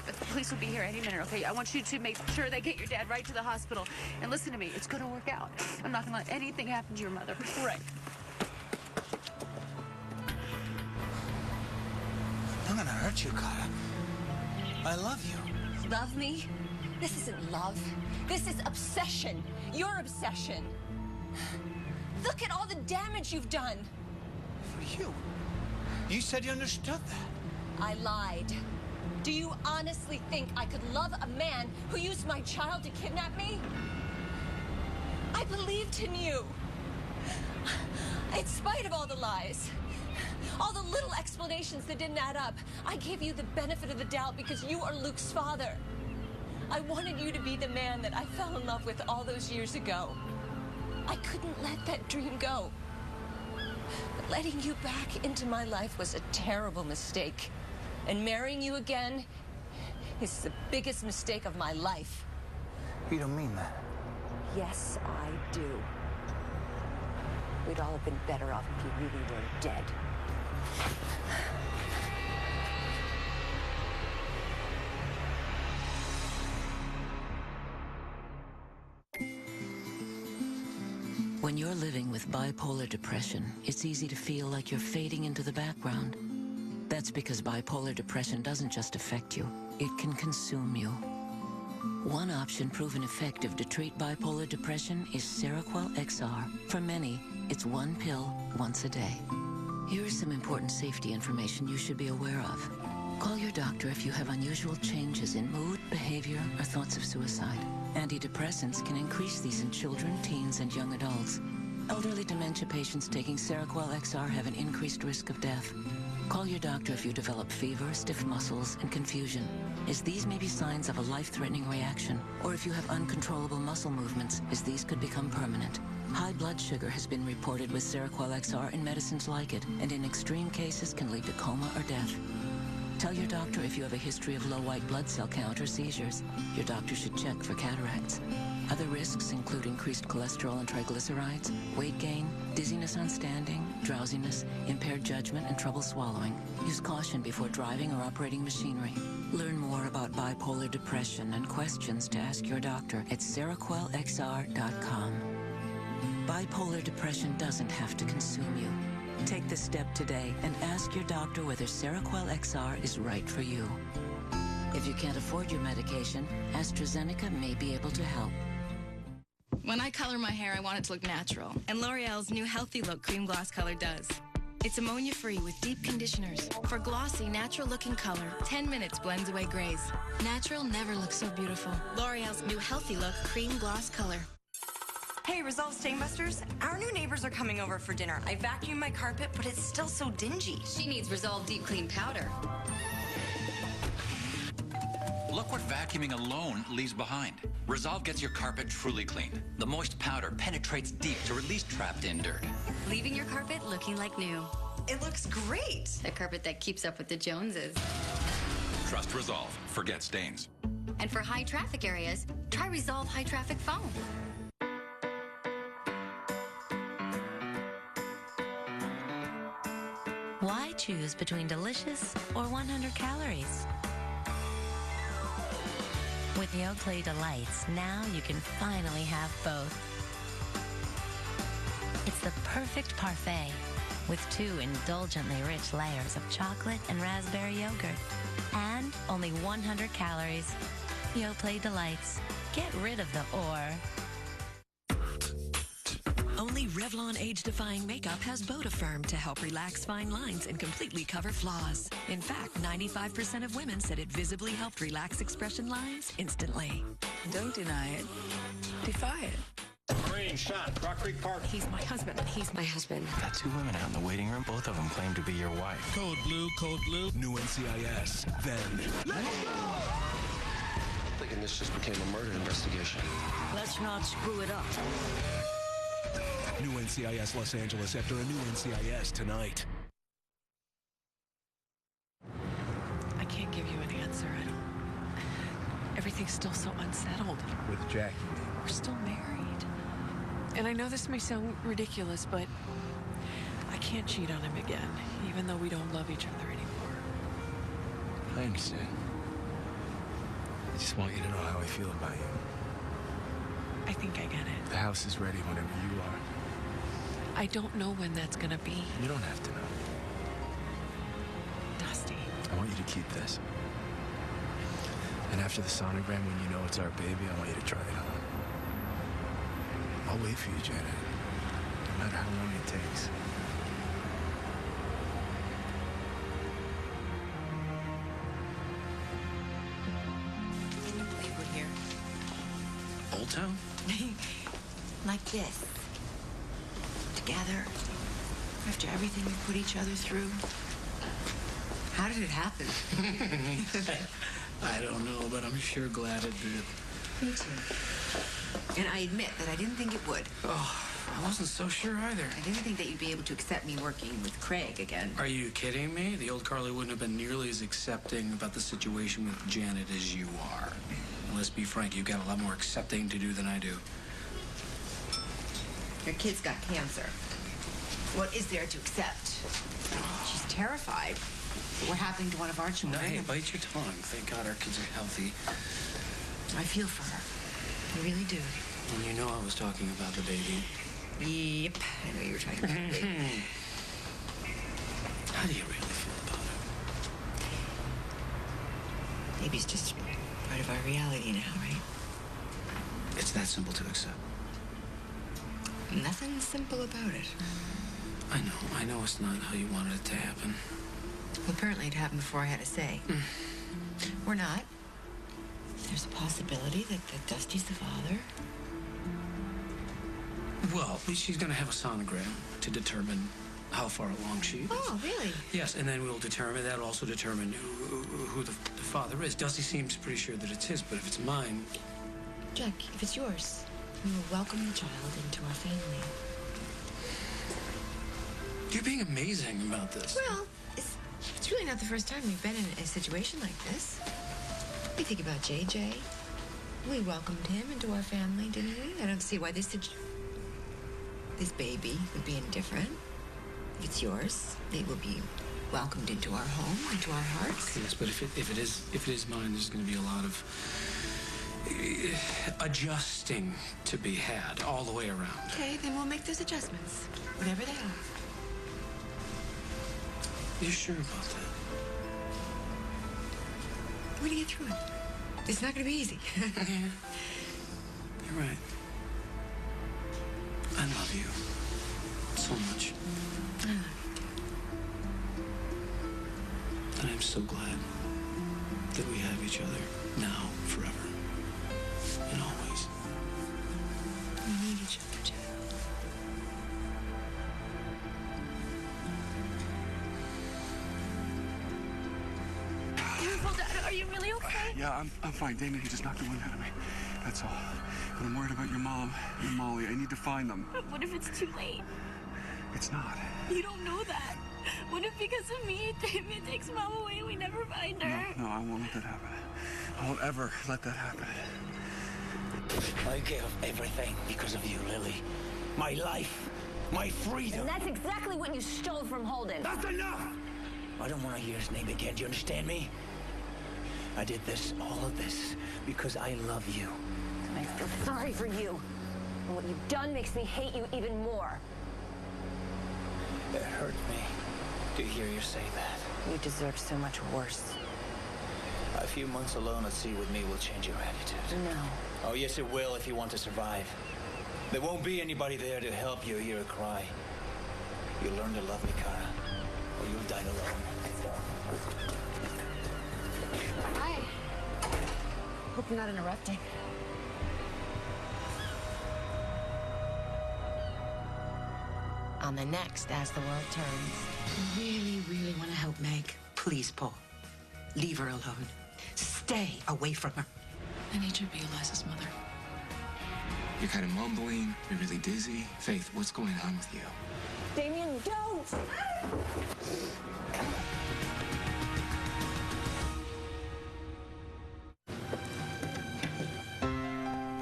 But the police will be here any minute, okay? I want you to make sure they get your dad right to the hospital. And listen to me, it's going to work out. I'm not going to let anything happen to your mother. Right. I'm going to hurt you, Kara. I love you. Love me? This isn't love. This is obsession. Your obsession. Look at all the damage you've done. For you. You said you understood that. I lied. Do you honestly think I could love a man who used my child to kidnap me? I believed in you. In spite of all the lies, all the little explanations that didn't add up, I gave you the benefit of the doubt because you are Luke's father. I wanted you to be the man that I fell in love with all those years ago. I couldn't let that dream go. But letting you back into my life was a terrible mistake. And marrying you again is the biggest mistake of my life. You don't mean that. Yes, I do. We'd all have been better off if you really were dead. When you're living with bipolar depression, it's easy to feel like you're fading into the background. That's because bipolar depression doesn't just affect you, it can consume you. One option proven effective to treat bipolar depression is Seroquel XR. For many, it's one pill once a day. Here's some important safety information you should be aware of. Call your doctor if you have unusual changes in mood, behavior, or thoughts of suicide. Antidepressants can increase these in children, teens, and young adults. Elderly dementia patients taking Seroquel XR have an increased risk of death. Call your doctor if you develop fever, stiff muscles, and confusion, as these may be signs of a life-threatening reaction, or if you have uncontrollable muscle movements, as these could become permanent. High blood sugar has been reported with Seroquel XR and medicines like it, and in extreme cases can lead to coma or death. Tell your doctor if you have a history of low white blood cell count or seizures. Your doctor should check for cataracts. Other risks include increased cholesterol and triglycerides, weight gain, dizziness on standing, drowsiness, impaired judgment, and trouble swallowing. Use caution before driving or operating machinery. Learn more about bipolar depression and questions to ask your doctor at SeroquelXR.com. Bipolar depression doesn't have to consume you. Take the step today and ask your doctor whether Seroquel XR is right for you. If you can't afford your medication, AstraZeneca may be able to help. When I color my hair, I want it to look natural. And L'Oreal's new Healthy Look Cream Gloss Color does. It's ammonia-free with deep conditioners. For glossy, natural-looking color, 10 minutes blends away grays. Natural never looks so beautiful. L'Oreal's new Healthy Look Cream Gloss Color. Hey, Resolved Stainbusters, our new neighbors are coming over for dinner. I vacuumed my carpet, but it's still so dingy. She needs Resolved Deep Clean Powder. Look what vacuuming alone leaves behind. Resolve gets your carpet truly clean. The moist powder penetrates deep to release trapped-in dirt. Leaving your carpet looking like new. It looks great. The carpet that keeps up with the Joneses. Trust Resolve. Forget stains. And for high traffic areas, try Resolve High Traffic Foam. Why choose between delicious or 100 calories? With Yoplait Delights, now you can finally have both. It's the perfect parfait with 2 indulgently rich layers of chocolate and raspberry yogurt. And only 100 calories. Yoplait Delights. Get rid of the or. Only Revlon age-defying makeup has Vodafirm to help relax fine lines and completely cover flaws. In fact, 95% of women said it visibly helped relax expression lines instantly. Don't deny it. Defy it. Marine shot, Rock Creek Park. He's my husband. He's my husband. Got two women out in the waiting room. Both of them claim to be your wife. Code Blue, Code Blue. New NCIS. Then. Let's go! Thinking this just became a murder investigation. Let's not screw it up. New NCIS Los Angeles after a new NCIS tonight. I can't give you an answer. Everything's still so unsettled. With Jackie. We're still married. And I know this may sound ridiculous, but I can't cheat on him again, even though we don't love each other anymore. I understand. I just want you to know how I feel about you. I think I get it. The house is ready whenever you are. I don't know when that's gonna be. You don't have to know. Dusty. I want you to keep this. And after the sonogram, when you know it's our baby, I want you to try it on. I'll wait for you, Janet. No matter how long it takes. Can you believe we're here? Old Town? Like this. Together. After everything we put each other through. How did it happen? I don't know, but I'm sure glad it did. Me too. And I admit that I didn't think it would. Oh, I wasn't so sure either. I didn't think that you'd be able to accept me working with Craig again. Are you kidding me? The old Carly wouldn't have been nearly as accepting about the situation with Janet as you are. And let's be frank, you've got a lot more accepting to do than I do. Your kid's got cancer. What is there to accept? She's terrified. We're happening to one of our No, children. hey, bite your tongue. Thank God our kids are healthy. I feel for her. I really do. And you know I was talking about the baby. Yep. I know you were talking about the baby. How do you really feel about it? Baby's just part of our reality now, right? It's that simple to accept. Nothing simple about it. I know it's not how you wanted it to happen. Well, apparently it happened before I had a say. Or not. There's a possibility that Dusty's the father. Well, she's going to have a sonogram to determine how far along she is. Oh, really? Yes, and then we'll determine, that'll also determine who the father is. Dusty seems pretty sure that it's his, but if it's mine... Jack, if it's yours, we will welcome the child into our family. You're being amazing about this. Well, it's really not the first time we've been in a situation like this. We think about JJ. We welcomed him into our family, didn't we? I don't see why this baby would be any different. If it's yours, it will be welcomed into our home, into our hearts. Yes, but if it is mine, there's going to be a lot of adjusting to be had all the way around. Okay, then we'll make those adjustments, whatever they are. You sure about that? We're gonna get through it. It's not gonna be easy. Yeah, you're right. I love you so much. I love you. And I'm so glad that we have each other now, forever, and always. We need each other, Jack. Dad, are you really okay? Yeah, I'm fine. Damien, he just knocked the wind out of me. That's all. But I'm worried about your mom and Molly. I need to find them. What if it's too late? It's not. You don't know that. What if because of me, Damien takes Mom away and we never find her? No, I won't let that happen. I won't ever let that happen. I gave up everything because of you, Lily. My life, my freedom. And that's exactly what you stole from Holden. That's enough! I don't want to hear his name again. Do you understand me? I did this, all of this, because I love you. I feel sorry for you. And what you've done makes me hate you even more. It hurt me to hear you say that. You deserve so much worse. A few months alone at sea with me will change your attitude. No. Oh, yes, it will if you want to survive. There won't be anybody there to help you hear her cry. You'll learn to love me, Kara, or you'll die alone. Hi. Hope I'm not interrupting. On the next As the World Turns. I really, really want to help Meg. Please, Paul. Leave her alone. Stay away from her. I need you to be Eliza's mother. You're kind of mumbling. You're really dizzy. Faith, what's going on with you? Damien, don't!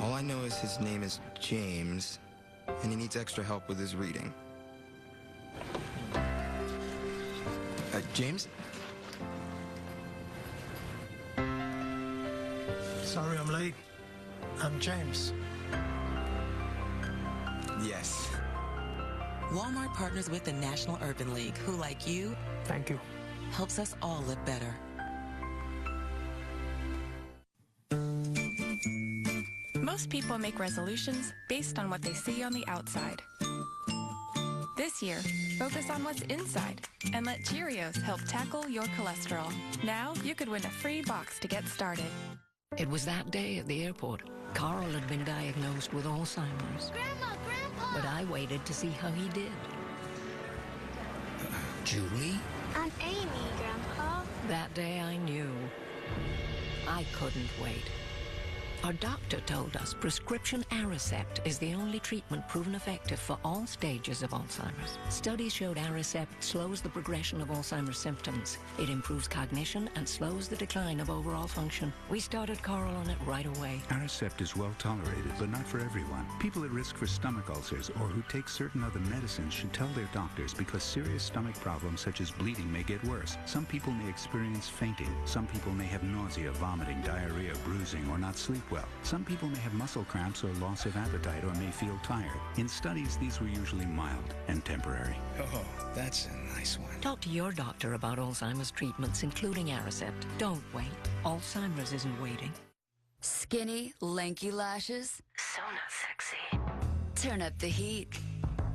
All I know is his name is James, and he needs extra help with his reading. James? Sorry I'm late. I'm James. Yes. Walmart partners with the National Urban League, who, like you, Thank you. helps us all live better. Most people make resolutions based on what they see on the outside. This year, focus on what's inside and let Cheerios help tackle your cholesterol. Now, you could win a free box to get started. It was that day at the airport. Carl had been diagnosed with Alzheimer's. Grandma, Grandpa! But I waited to see how he did. Julie? I'm Amy, Grandpa. That day I knew. I couldn't wait. Our doctor told us prescription Aricept is the only treatment proven effective for all stages of Alzheimer's. Studies showed Aricept slows the progression of Alzheimer's symptoms. It improves cognition and slows the decline of overall function. We started Carl on it right away. Aricept is well tolerated, but not for everyone. People at risk for stomach ulcers or who take certain other medicines should tell their doctors because serious stomach problems such as bleeding may get worse. Some people may experience fainting. Some people may have nausea, vomiting, diarrhea, bruising, or not sleep well. Some people may have muscle cramps or loss of appetite or may feel tired. In studies, these were usually mild and temporary. Oh, that's a nice one. Talk to your doctor about Alzheimer's treatments, including Aricept. Don't wait. Alzheimer's isn't waiting. Skinny, lanky lashes? So not sexy. Turn up the heat.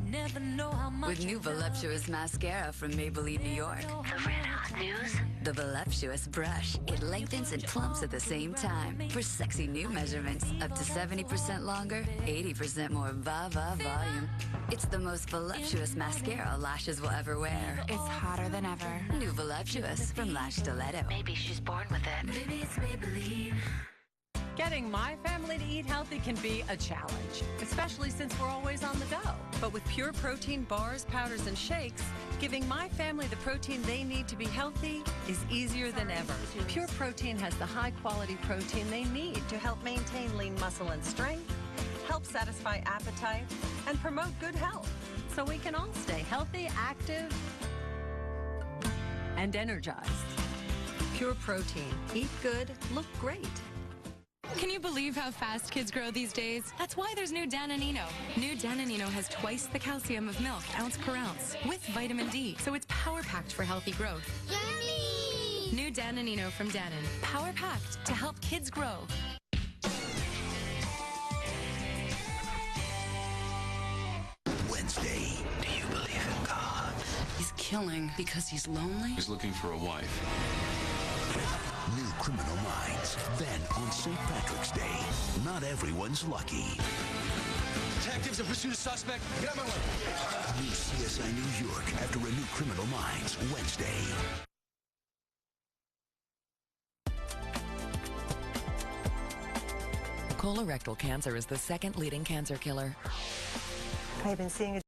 Never know how much with new voluptuous mascara from Maybelline, New York. The red hot news? The voluptuous brush. It lengthens and plumps at the same time. For sexy new measurements, up to 70% longer, 80% more volume. It's the most voluptuous mascara lashes will ever wear. It's hotter than ever. New voluptuous from Lash Stiletto. Maybe she's born with it. Maybe it's Maybelline. Getting my family to eat healthy can be a challenge, especially since we're always on the go. But with pure protein bars, powders, and shakes, giving my family the protein they need to be healthy is easier than ever. Pure Protein has the high-quality protein they need to help maintain lean muscle and strength, help satisfy appetite, and promote good health, so we can all stay healthy, active, and energized. Pure Protein. Eat good, look great. Can you believe how fast kids grow these days? That's why there's new Danonino. New Danonino has twice the calcium of milk, ounce per ounce, with vitamin D, so it's power-packed for healthy growth. Yummy! New Danonino from Danon, power-packed to help kids grow. Wednesday. Do you believe in God? He's killing because he's lonely? He's looking for a wife. New Criminal Minds. Then on St. Patrick's Day. Not everyone's lucky. Detectives in pursuit of suspect. Get out my way. New CSI New York after a new Criminal Minds Wednesday. Colorectal cancer is the second leading cancer killer. I've been seeing a